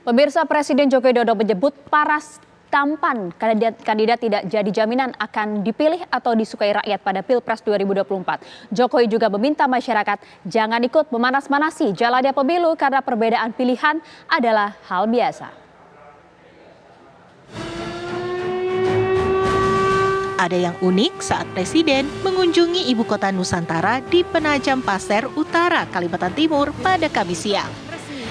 Pemirsa, Presiden Joko Widodo menyebut paras tampan kandidat tidak jadi jaminan akan dipilih atau disukai rakyat pada Pilpres 2024. Jokowi juga meminta masyarakat jangan ikut memanas-manasi jalannya pemilu karena perbedaan pilihan adalah hal biasa. Ada yang unik saat Presiden mengunjungi ibu kota Nusantara di Penajam Pasir Utara, Kalimantan Timur pada Kamis siang.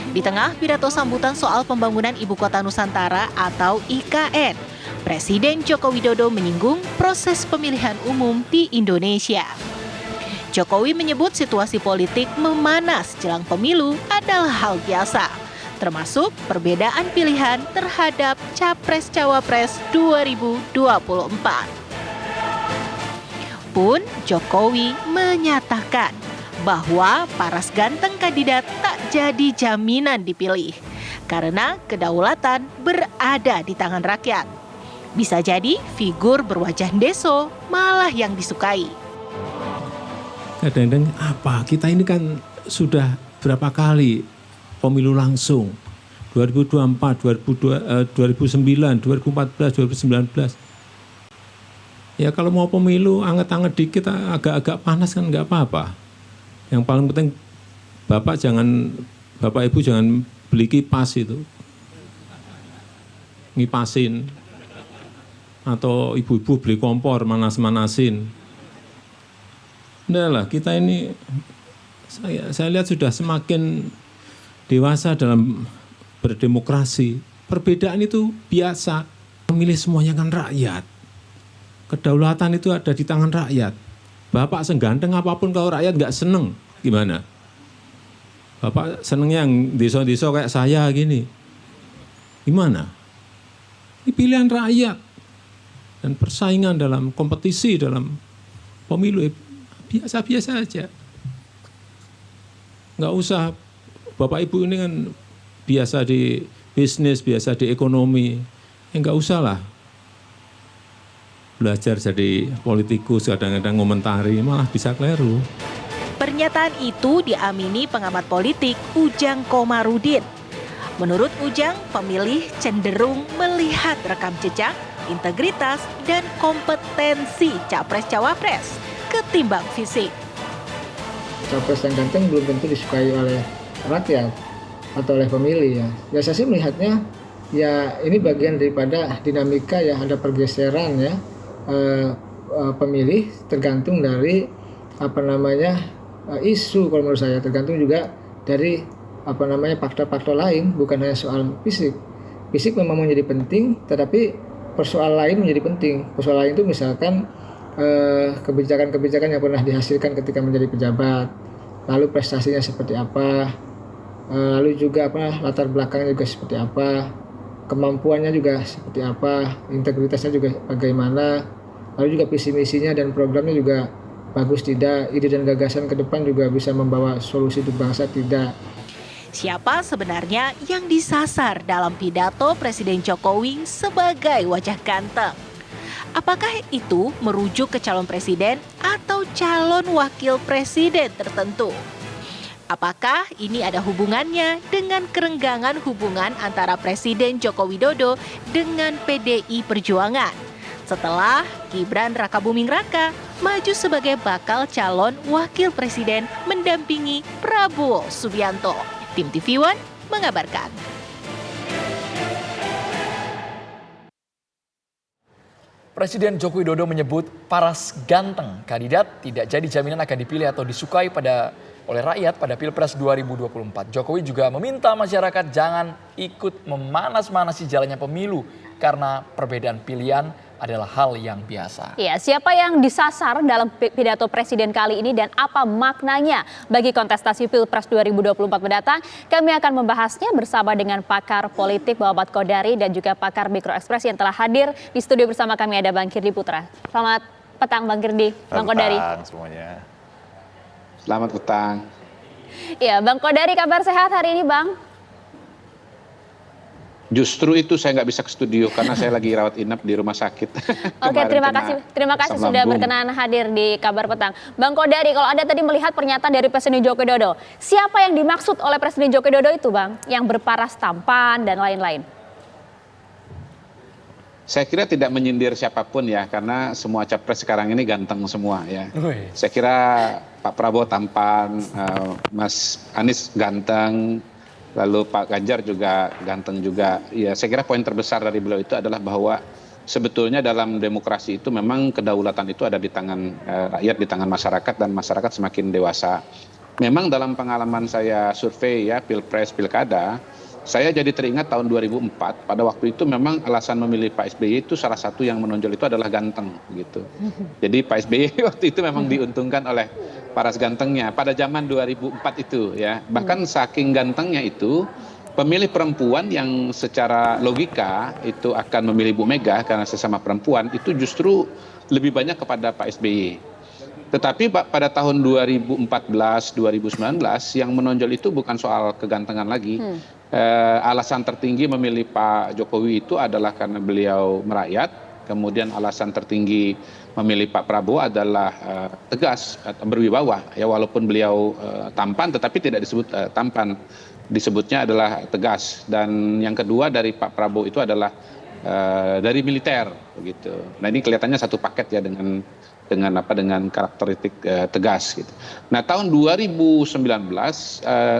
Di tengah pidato sambutan soal pembangunan Ibu Kota Nusantara atau IKN, Presiden Joko Widodo menyinggung proses pemilihan umum di Indonesia. Jokowi menyebut situasi politik memanas jelang pemilu adalah hal biasa, termasuk perbedaan pilihan terhadap Capres-Cawapres 2024. Pun Jokowi menyatakan bahwa paras ganteng kandidat tak jadi jaminan dipilih karena kedaulatan berada di tangan rakyat. Bisa jadi figur berwajah deso malah yang disukai. Kadang-kadang kita ini kan sudah berapa kali pemilu langsung 2024, 2009, 2014, 2019. Ya kalau mau pemilu anget-anget dikit agak-agak panas kan nggak apa-apa. Yang paling penting Bapak Ibu jangan beli kipas itu. Ngipasin. Atau ibu-ibu beli kompor manas-manasin. Udah lah, kita ini saya lihat sudah semakin dewasa dalam berdemokrasi. Perbedaan itu biasa. Memilih semuanya kan rakyat. Kedaulatan itu ada di tangan rakyat. Bapak seganteng apapun kalau rakyat nggak seneng, gimana? Bapak senengnya yang deso-deso kayak saya gini. Gimana? Ini pilihan rakyat. Dan persaingan dalam kompetisi dalam pemilu biasa-biasa aja. Nggak usah, Bapak Ibu ini kan biasa di bisnis, biasa di ekonomi. Nggak usah lah. Belajar jadi politikus kadang-kadang ngomentari malah bisa keliru. Pernyataan itu diamini pengamat politik Ujang Komarudin. Menurut Ujang, pemilih cenderung melihat rekam jejak, integritas, dan kompetensi Capres-Cawapres ketimbang fisik. Capres yang ganteng belum tentu disukai oleh rakyat atau oleh pemilih ya. Ya saya sih melihatnya ya ini bagian daripada dinamika ya, ada pergeseran ya. Pemilih tergantung dari isu, kalau menurut saya tergantung juga dari faktor-faktor lain, bukan hanya soal fisik. Fisik memang menjadi penting, tetapi persoalan lain menjadi penting. Persoalan lain itu misalkan kebijakan-kebijakan yang pernah dihasilkan ketika menjadi pejabat, lalu prestasinya seperti apa, lalu juga latar belakangnya juga seperti apa, kemampuannya juga seperti apa, integritasnya juga bagaimana. Lalu juga visi misinya dan programnya juga bagus tidak, ide dan gagasan ke depan juga bisa membawa solusi untuk bangsa tidak. Siapa sebenarnya yang disasar dalam pidato Presiden Jokowi sebagai wajah ganteng? Apakah itu merujuk ke calon presiden atau calon wakil presiden tertentu? Apakah ini ada hubungannya dengan kerenggangan hubungan antara Presiden Joko Widodo dengan PDI Perjuangan? Setelah Gibran Rakabuming Raka maju sebagai bakal calon wakil presiden mendampingi Prabowo Subianto. Tim TV One mengabarkan. Presiden Joko Widodo menyebut paras ganteng kandidat tidak jadi jaminan akan dipilih atau disukai oleh rakyat pada Pilpres 2024. Jokowi juga meminta masyarakat jangan ikut memanas-manasi jalannya pemilu karena perbedaan pilihan adalah hal yang biasa. Ya, siapa yang disasar dalam pidato Presiden kali ini dan apa maknanya bagi kontestasi Pilpres 2024 mendatang? Kami akan membahasnya bersama dengan pakar politik Muhammad Kodari dan juga pakar Mikro Express yang telah hadir di studio bersama kami. Ada Bang Kirdi Putra. Selamat petang Bang Kirdi, Bang Kodari. Selamat petang semuanya. Selamat petang. Ya, Bang Kodari, kabar sehat hari ini Bang? Justru itu saya nggak bisa ke studio karena saya lagi rawat inap di rumah sakit. Oke, Kemarin terima kasih asam sudah lambung. berkenan hadir di Kabar Petang. Bang Kodari, kalau Anda tadi melihat pernyataan dari Presiden Joko Widodo, siapa yang dimaksud oleh Presiden Joko Widodo itu, Bang? Yang berparas tampan dan lain-lain. Saya kira tidak menyindir siapapun ya, karena semua capres sekarang ini ganteng semua ya. Wih. Saya kira Pak Prabowo tampan, Mas Anies ganteng, lalu Pak Ganjar juga ganteng juga. Ya, saya kira poin terbesar dari beliau itu adalah bahwa sebetulnya dalam demokrasi itu memang kedaulatan itu ada di tangan rakyat, di tangan masyarakat, dan masyarakat semakin dewasa. Memang dalam pengalaman saya survei ya, Pilpres, Pilkada, saya jadi teringat tahun 2004, pada waktu itu memang alasan memilih Pak SBY itu salah satu yang menonjol itu adalah ganteng gitu. Jadi Pak SBY waktu itu memang diuntungkan oleh paras gantengnya pada zaman 2004 itu ya. Bahkan saking gantengnya itu, pemilih perempuan yang secara logika itu akan memilih Bu Mega karena sesama perempuan itu justru lebih banyak kepada Pak SBY. Tetapi pada tahun 2014-2019 yang menonjol itu bukan soal kegantengan lagi. Alasan tertinggi memilih Pak Jokowi itu adalah karena beliau merakyat. Kemudian alasan tertinggi memilih Pak Prabowo adalah tegas atau berwibawa. Ya, walaupun beliau tampan, tetapi tidak disebut tampan, disebutnya adalah tegas. Dan yang kedua dari Pak Prabowo itu adalah dari militer, begitu. Nah, ini kelihatannya satu paket ya dengan karakteristik tegas gitu. Nah, tahun 2019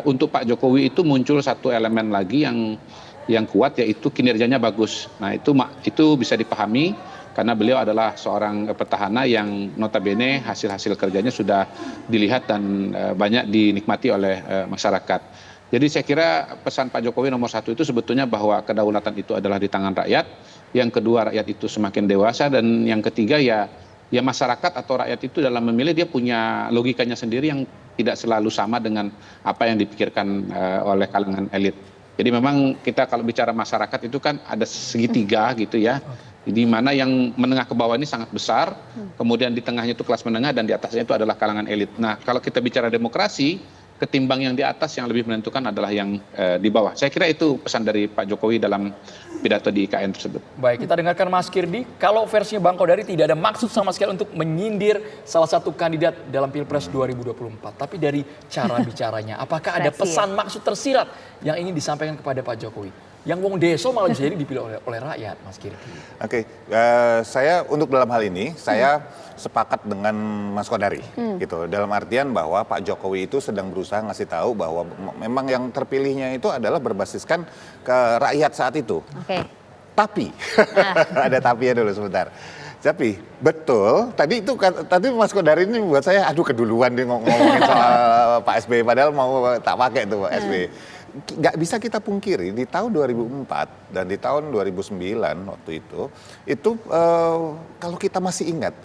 untuk Pak Jokowi itu muncul satu elemen lagi yang kuat, yaitu kinerjanya bagus. Nah, itu bisa dipahami karena beliau adalah seorang petahana yang notabene hasil-hasil kerjanya sudah dilihat dan banyak dinikmati oleh masyarakat. Jadi saya kira pesan Pak Jokowi nomor satu itu sebetulnya bahwa kedaulatan itu adalah di tangan rakyat. Yang kedua, rakyat itu semakin dewasa, dan yang ketiga ya masyarakat atau rakyat itu dalam memilih dia punya logikanya sendiri yang tidak selalu sama dengan apa yang dipikirkan oleh kalangan elit. Jadi memang kita kalau bicara masyarakat itu kan ada segitiga gitu ya, di mana yang menengah ke bawah ini sangat besar, kemudian di tengahnya itu kelas menengah, dan di atasnya itu adalah kalangan elit. Nah, kalau kita bicara demokrasi, ketimbang yang di atas, yang lebih menentukan adalah yang di bawah. Saya kira itu pesan dari Pak Jokowi dalam pidato di IKN tersebut. Baik, kita dengarkan Mas Kirdi. Kalau versinya Bang Kodari tidak ada maksud sama sekali untuk menyindir salah satu kandidat dalam Pilpres 2024. Tapi dari cara bicaranya, apakah ada pesan maksud tersirat yang ingin disampaikan kepada Pak Jokowi? Yang wong deso malah bisa jadi dipilih oleh rakyat, Mas Kirdi. Oke, saya untuk dalam hal ini, saya sepakat dengan Mas Kodari. Gitu. Dalam artian bahwa Pak Jokowi itu sedang berusaha ngasih tahu bahwa memang yang terpilihnya itu adalah berbasiskan ke rakyat saat itu. Oke. Tapi, ada tapinya dulu sebentar. Tapi betul, tadi Mas Kodari ini buat saya, aduh keduluan dia ngomongin soal Pak SBY, padahal mau tak pakai tuh Pak SBY. Nggak bisa kita pungkiri di tahun 2004 dan di tahun 2009 waktu itu kalau kita masih ingat,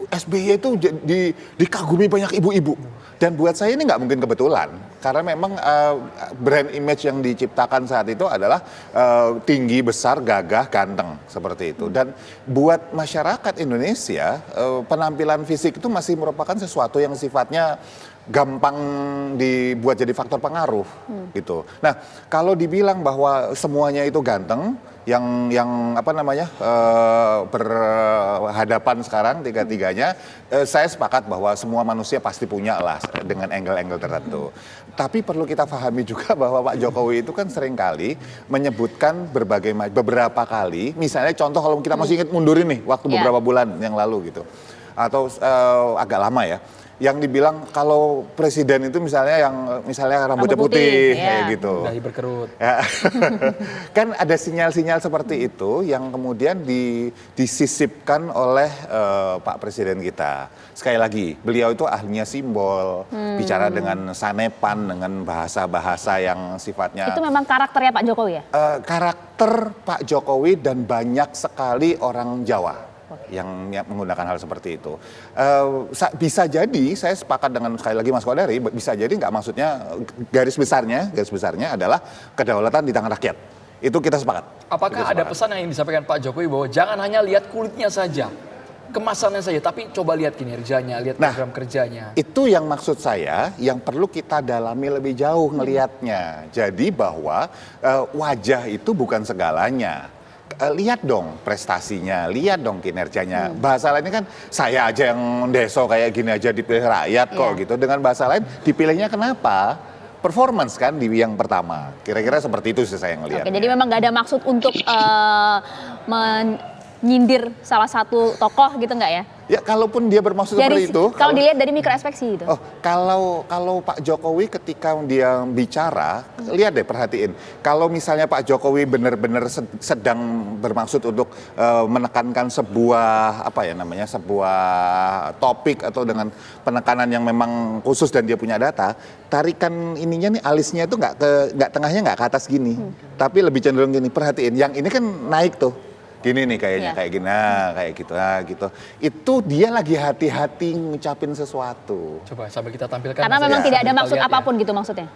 SBY itu dikagumi banyak ibu-ibu. Dan buat saya ini nggak mungkin kebetulan, karena memang brand image yang diciptakan saat itu adalah tinggi, besar, gagah, ganteng seperti itu. Dan buat masyarakat Indonesia, penampilan fisik itu masih merupakan sesuatu yang sifatnya gampang dibuat jadi faktor pengaruh gitu. Nah, kalau dibilang bahwa semuanya itu ganteng, yang berhadapan sekarang tiga-tiganya, saya sepakat bahwa semua manusia pasti punya lah dengan angle-angle tertentu. Tapi perlu kita pahami juga bahwa Pak Jokowi itu kan seringkali menyebutkan beberapa kali, misalnya contoh kalau kita masih ingat mundurin nih waktu beberapa bulan yang lalu gitu, atau agak lama ya, yang dibilang kalau presiden itu misalnya rambutnya putih kayak gitu. Dahi berkerut. Ya. Kan ada sinyal-sinyal seperti itu yang kemudian disisipkan oleh Pak Presiden kita. Sekali lagi, beliau itu ahlinya simbol, bicara dengan sanepan, dengan bahasa-bahasa yang sifatnya... Itu memang karakternya Pak Jokowi ya? Karakter Pak Jokowi dan banyak sekali orang Jawa yang menggunakan hal seperti itu. Bisa jadi, saya sepakat dengan sekali lagi Mas Kodari, bisa jadi nggak maksudnya garis besarnya adalah kedaulatan di tangan rakyat. Itu kita sepakat. Apakah ada pesan yang ingin disampaikan Pak Jokowi bahwa jangan hanya lihat kulitnya saja, kemasannya saja, tapi coba lihat kinerjanya, lihat program kerjanya. Itu yang maksud saya, yang perlu kita dalami lebih jauh ngelihatnya. Jadi bahwa wajah itu bukan segalanya. Lihat dong prestasinya, lihat dong kinerjanya. Bahasa lainnya kan saya aja yang deso kayak gini aja dipilih rakyat kok gitu. Dengan bahasa lain dipilihnya kenapa? Performance kan di yang pertama. Kira-kira seperti itu sih saya ngelihat. Oke, jadi memang nggak ada maksud untuk menyindir salah satu tokoh gitu nggak ya? Ya kalaupun dia bermaksud Dari, seperti itu. kalau dilihat dari mikroekspresi itu. Oh, kalau Pak Jokowi ketika dia bicara, lihat deh, perhatiin. Kalau misalnya Pak Jokowi benar-benar sedang bermaksud untuk menekankan sebuah sebuah topik atau dengan penekanan yang memang khusus dan dia punya data, tarikan ininya nih alisnya itu nggak tengahnya nggak ke atas gini, tapi lebih cenderung gini. Perhatiin, yang ini kan naik tuh. Gini nih kayaknya, kayak gini, kayak gitu, gitu. Itu dia lagi hati-hati ngucapin sesuatu. Coba sambil kita tampilkan. Karena memang tidak ada maksud lihat apapun gitu maksudnya.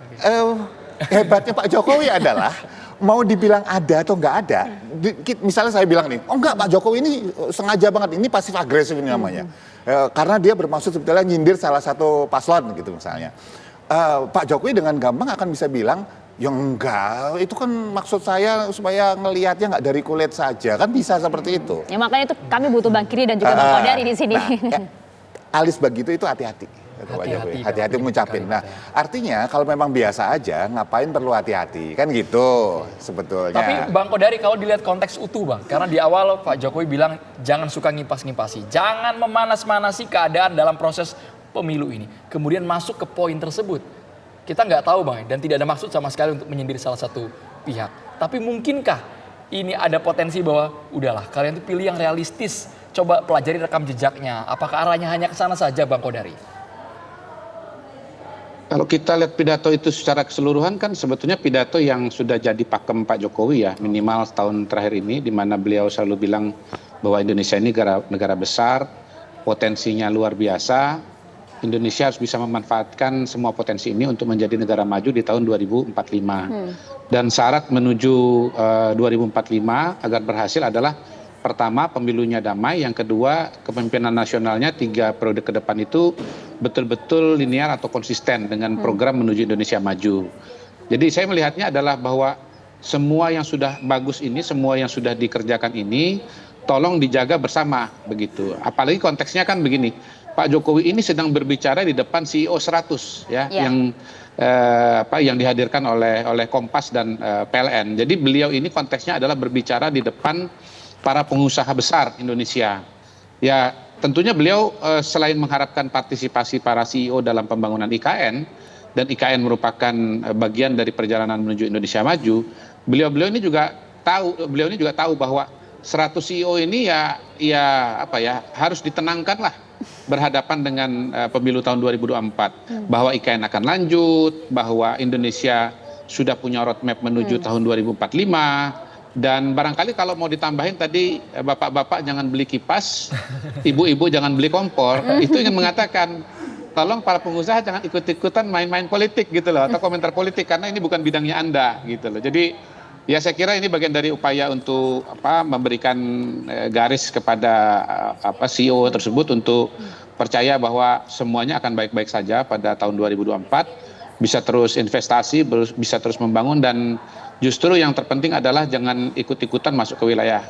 Hebatnya Pak Jokowi adalah mau dibilang ada atau nggak ada. Misalnya saya bilang nih, oh enggak, Pak Jokowi ini sengaja banget, ini pasif agresif ini namanya. Karena dia bermaksud sebetulnya nyindir salah satu paslon gitu misalnya. Pak Jokowi dengan gampang akan bisa bilang, ya enggak, itu kan maksud saya supaya ngelihatnya nggak dari kulit saja, kan bisa seperti itu. Ya makanya itu kami butuh Bang Kiri dan juga Bang Kodari di sini. Alis begitu itu hati-hati. Hati-hati mengucapin. Nah, artinya kalau memang biasa aja, ngapain perlu hati-hati, kan gitu sebetulnya. Tapi Bang Kodari kalau dilihat konteks utuh Bang, karena di awal Pak Jokowi bilang jangan suka ngimpas-ngimpasi, jangan memanas-manasi keadaan dalam proses pemilu ini. Kemudian masuk ke poin tersebut. Kita nggak tahu Bang, dan tidak ada maksud sama sekali untuk menyindir salah satu pihak. Tapi mungkinkah ini ada potensi bahwa udahlah kalian tuh pilih yang realistis, coba pelajari rekam jejaknya. Apakah arahnya hanya ke sana saja Bang Kodari? Kalau kita lihat pidato itu secara keseluruhan kan sebetulnya pidato yang sudah jadi pakem Pak Jokowi ya, minimal setahun terakhir ini, di mana beliau selalu bilang bahwa Indonesia ini negara besar, potensinya luar biasa. Indonesia harus bisa memanfaatkan semua potensi ini untuk menjadi negara maju di tahun 2045. Dan syarat menuju 2045 agar berhasil adalah pertama pemilunya damai, yang kedua kepemimpinan nasionalnya 3 periode ke depan itu betul-betul linear atau konsisten dengan program menuju Indonesia maju. Jadi saya melihatnya adalah bahwa semua yang sudah bagus ini, semua yang sudah dikerjakan ini tolong dijaga bersama begitu. Apalagi konteksnya kan begini. Pak Jokowi ini sedang berbicara di depan CEO 100 ya, yang dihadirkan oleh Kompas dan PLN. Jadi beliau ini konteksnya adalah berbicara di depan para pengusaha besar Indonesia. Ya, tentunya beliau selain mengharapkan partisipasi para CEO dalam pembangunan IKN, dan IKN merupakan bagian dari perjalanan menuju Indonesia maju, beliau ini juga tahu bahwa 100 CEO ini harus ditenangkan lah berhadapan dengan pemilu tahun 2024, bahwa IKN akan lanjut, bahwa Indonesia sudah punya roadmap menuju tahun 2045, dan barangkali kalau mau ditambahin tadi, bapak-bapak jangan beli kipas, ibu-ibu jangan beli kompor, itu ingin mengatakan tolong para pengusaha jangan ikut-ikutan main-main politik gitu loh, atau komentar politik, karena ini bukan bidangnya Anda gitu loh. Jadi ya saya kira ini bagian dari upaya untuk memberikan garis kepada CEO tersebut untuk percaya bahwa semuanya akan baik-baik saja pada tahun 2024, bisa terus investasi, bisa terus membangun, dan justru yang terpenting adalah jangan ikut-ikutan masuk ke wilayah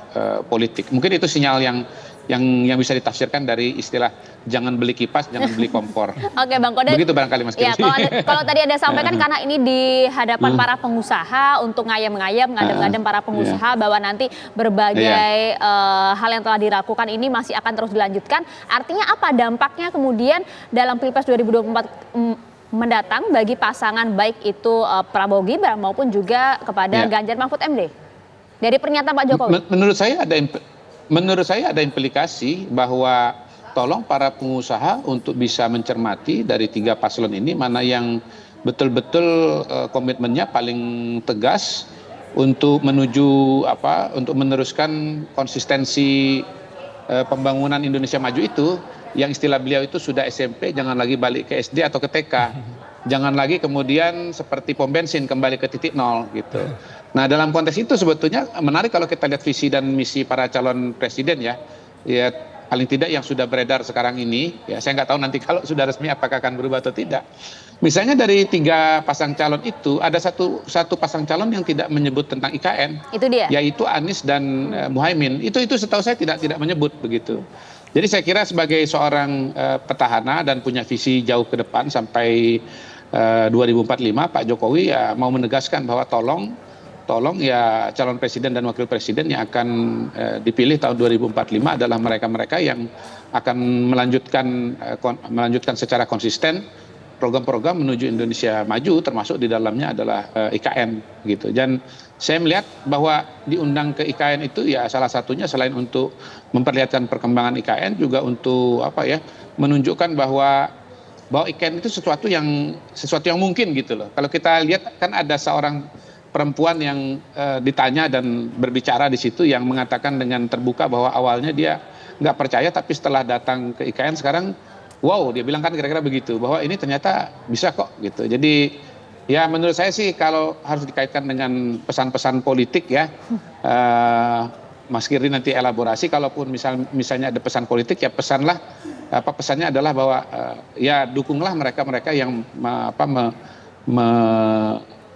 politik. Mungkin itu sinyal yang bisa ditafsirkan dari istilah jangan beli kipas, jangan beli kompor. Oke Bang Kodari. Begitu barangkali Mas Kiri. Ya, kalau tadi Anda sampaikan karena ini di hadapan para pengusaha untuk ngayem-ngayem, ngadem-ngadem para pengusaha bahwa nanti berbagai hal yang telah dilakukan ini masih akan terus dilanjutkan. Artinya apa dampaknya kemudian dalam Pilpres 2024 mendatang bagi pasangan baik itu Prabowo Gibran maupun juga kepada Ganjar Mahfud MD? Dari pernyataan Pak Jokowi. Menurut saya ada implikasi bahwa tolong para pengusaha untuk bisa mencermati dari 3 paslon ini mana yang betul-betul komitmennya paling tegas untuk untuk meneruskan konsistensi pembangunan Indonesia maju itu, yang istilah beliau itu sudah SMP jangan lagi balik ke SD atau ke TK. Jangan lagi kemudian seperti pom bensin kembali ke titik nol gitu. Nah, dalam konteks itu sebetulnya menarik kalau kita lihat visi dan misi para calon presiden ya paling tidak yang sudah beredar sekarang ini, ya saya nggak tahu nanti kalau sudah resmi apakah akan berubah atau tidak. Misalnya dari 3 pasang calon itu ada satu pasang calon yang tidak menyebut tentang IKN, Itu dia. yaitu Anies dan Muhaimin. Itu setahu saya tidak menyebut begitu. Jadi saya kira sebagai seorang petahana dan punya visi jauh ke depan sampai 2045, Pak Jokowi ya mau menegaskan bahwa tolong ya calon presiden dan wakil presiden yang akan dipilih tahun 2045 adalah mereka-mereka yang akan melanjutkan secara konsisten program-program menuju Indonesia maju, termasuk di dalamnya adalah IKN gitu. Dan saya melihat bahwa diundang ke IKN itu ya salah satunya selain untuk memperlihatkan perkembangan IKN juga untuk menunjukkan bahwa IKN itu sesuatu yang mungkin gitu loh. Kalau kita lihat kan ada seorang perempuan yang ditanya dan berbicara di situ yang mengatakan dengan terbuka bahwa awalnya dia nggak percaya, tapi setelah datang ke IKN sekarang wow, dia bilang kan kira-kira begitu, bahwa ini ternyata bisa kok gitu. Jadi ya menurut saya sih kalau harus dikaitkan dengan pesan-pesan politik ya, Mas Kirdi nanti elaborasi, kalaupun misalnya ada pesan politik ya pesannya adalah bahwa ya dukunglah mereka-mereka yang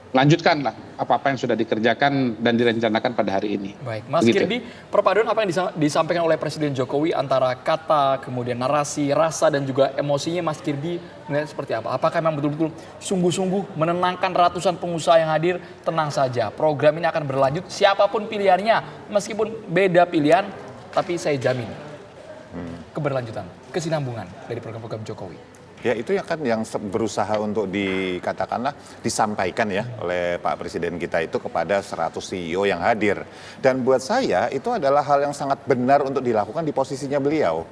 lanjutkanlah apa-apa yang sudah dikerjakan dan direncanakan pada hari ini. Baik, Mas Begitu. Kirdi, perpaduan apa yang disampaikan oleh Presiden Jokowi antara kata, kemudian narasi, rasa, dan juga emosinya Mas Kirdi melihat seperti apa? Apakah memang betul-betul sungguh-sungguh menenangkan ratusan pengusaha yang hadir? Tenang saja, program ini akan berlanjut siapapun pilihannya, meskipun beda pilihan, tapi saya jamin keberlanjutan, kesinambungan dari program-program Jokowi. Ya itu yang berusaha untuk disampaikan ya oleh Pak Presiden kita itu kepada 100 CEO yang hadir. Dan buat saya itu adalah hal yang sangat benar untuk dilakukan di posisinya beliau.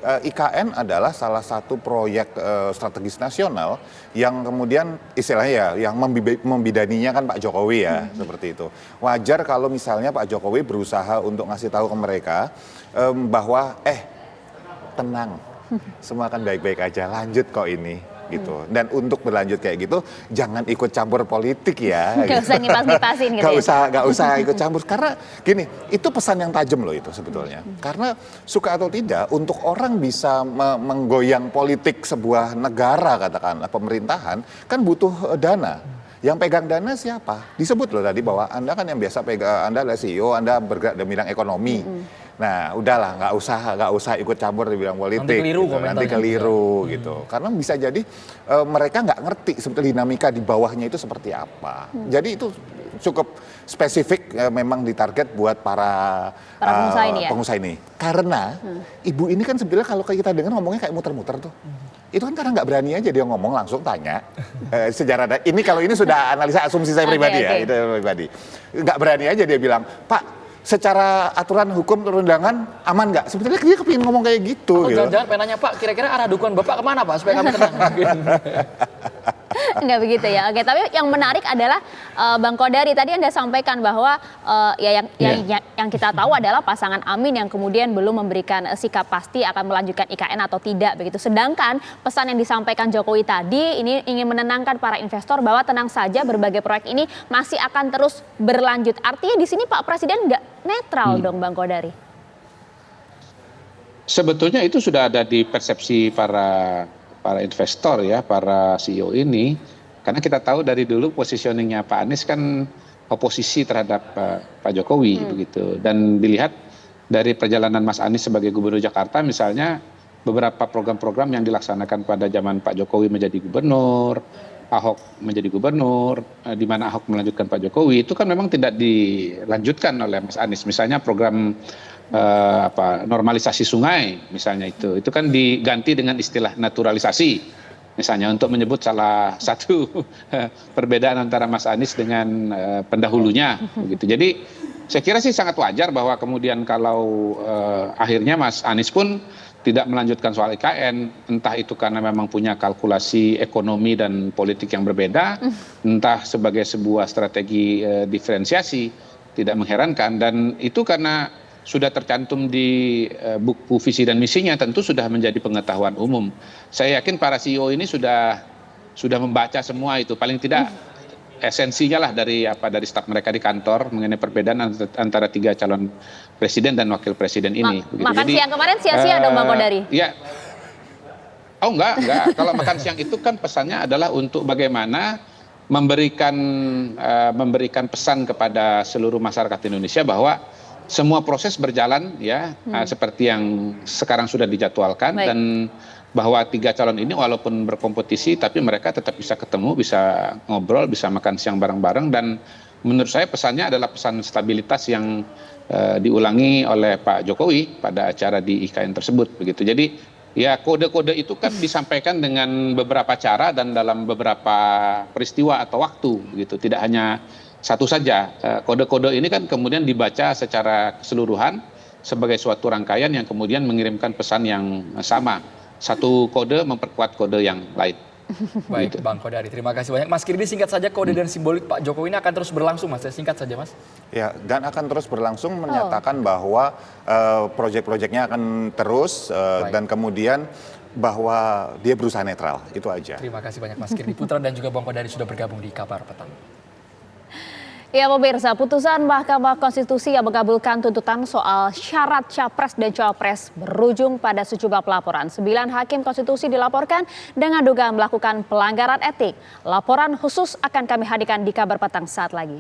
IKN adalah salah satu proyek strategis nasional yang kemudian istilahnya ya yang membidaninya kan Pak Jokowi ya seperti itu. Wajar kalau misalnya Pak Jokowi berusaha untuk ngasih tahu ke mereka bahwa tenang. Semua akan baik-baik aja, lanjut kok ini gitu. Dan untuk berlanjut kayak gitu, jangan ikut campur politik ya. Gak usah ngipas-ngipasin gitu. Gak usah ikut campur. Karena gini, itu pesan yang tajam loh itu sebetulnya. Karena suka atau tidak, untuk orang bisa menggoyang politik sebuah negara katakanlah pemerintahan, kan butuh dana. Yang pegang dana siapa? Disebut loh tadi bahwa Anda kan yang biasa pegang, Anda adalah CEO, Anda bergerak di bidang ekonomi. Nah, udahlah, nggak usah ikut campur di bidang politik. Nanti keliru gitu. Karena bisa jadi mereka nggak ngerti sebetulnya dinamika di bawahnya itu seperti apa. Jadi itu cukup spesifik memang ditarget buat para pengusaha ini. Karena ibu ini kan sebetulnya kalau kita dengar ngomongnya kayak muter-muter tuh. Itu kan karena nggak berani aja dia ngomong langsung tanya sejarah. Ini kalau ini sudah analisa asumsi saya pribadi ya, itu pribadi. Nggak berani aja dia bilang, Pak. Secara aturan hukum perundangan aman nggak? Sebetulnya dia kepingin ngomong kayak gitu. Jangan-jangan pengen nanya, Pak, kira-kira arah dukungan Bapak kemana Pak? Supaya kami tenang. Enggak begitu ya. Oke, tapi yang menarik adalah Bang Kodari tadi Anda sampaikan bahwa yang kita tahu adalah pasangan Amin yang kemudian belum memberikan sikap pasti akan melanjutkan IKN atau tidak begitu. Sedangkan pesan yang disampaikan Jokowi tadi ini ingin menenangkan para investor bahwa tenang saja berbagai proyek ini masih akan terus berlanjut. Artinya di sini Pak Presiden nggak netral dong Bang Kodari. Sebetulnya itu sudah ada di persepsi para investor ya, para CEO ini, karena kita tahu dari dulu positioningnya Pak Anies kan oposisi terhadap Pak Jokowi begitu, dan dilihat dari perjalanan Mas Anies sebagai Gubernur Jakarta misalnya beberapa program-program yang dilaksanakan pada zaman Pak Jokowi menjadi gubernur, Ahok menjadi gubernur, di mana Ahok melanjutkan Pak Jokowi itu kan memang tidak dilanjutkan oleh Mas Anies, misalnya program normalisasi sungai misalnya itu kan diganti dengan istilah naturalisasi misalnya untuk menyebut salah satu perbedaan antara Mas Anies dengan pendahulunya begitu. Jadi saya kira sih sangat wajar bahwa kemudian kalau akhirnya Mas Anies pun tidak melanjutkan soal IKN, entah itu karena memang punya kalkulasi ekonomi dan politik yang berbeda, entah sebagai sebuah strategi diferensiasi, tidak mengherankan, dan itu karena sudah tercantum di buku visi dan misinya, tentu sudah menjadi pengetahuan umum. Saya yakin para CEO ini sudah membaca semua itu, paling tidak esensinya lah dari staf mereka di kantor mengenai perbedaan antara 3 calon presiden dan wakil presiden ini. Begitu. Makan siang kemarin sia-sia dong Bang Kodari. Iya. Oh enggak. Kalau makan siang itu kan pesannya adalah untuk bagaimana memberikan pesan kepada seluruh masyarakat Indonesia bahwa semua proses berjalan ya seperti yang sekarang sudah dijadwalkan. Baik. Dan bahwa 3 calon ini walaupun berkompetisi tapi mereka tetap bisa ketemu, bisa ngobrol, bisa makan siang bareng-bareng, dan menurut saya pesannya adalah pesan stabilitas yang diulangi oleh Pak Jokowi pada acara di IKN tersebut begitu. Jadi ya kode-kode itu kan disampaikan dengan beberapa cara dan dalam beberapa peristiwa atau waktu gitu. Tidak hanya satu saja. Kode-kode ini kan kemudian dibaca secara keseluruhan sebagai suatu rangkaian yang kemudian mengirimkan pesan yang sama. Satu kode memperkuat kode yang lain. Baik, Bang Kodari, terima kasih banyak. Mas Kirdi, singkat saja, kode dan simbolik Pak Jokowi ini akan terus berlangsung, Mas. Singkat saja, Mas. Ya, dan akan terus berlangsung, menyatakan bahwa proyek-proyeknya akan terus dan kemudian bahwa dia berusaha netral, itu aja. Terima kasih banyak Mas Kirdi Putra dan juga Bang Kodari sudah bergabung di Kabar Petang. Ya pemirsa, putusan Mahkamah Konstitusi yang mengabulkan tuntutan soal syarat capres dan cawapres berujung pada sejumlah pelaporan. 9 hakim konstitusi dilaporkan dengan dugaan melakukan pelanggaran etik. Laporan khusus akan kami hadirkan di Kabar Petang saat lagi.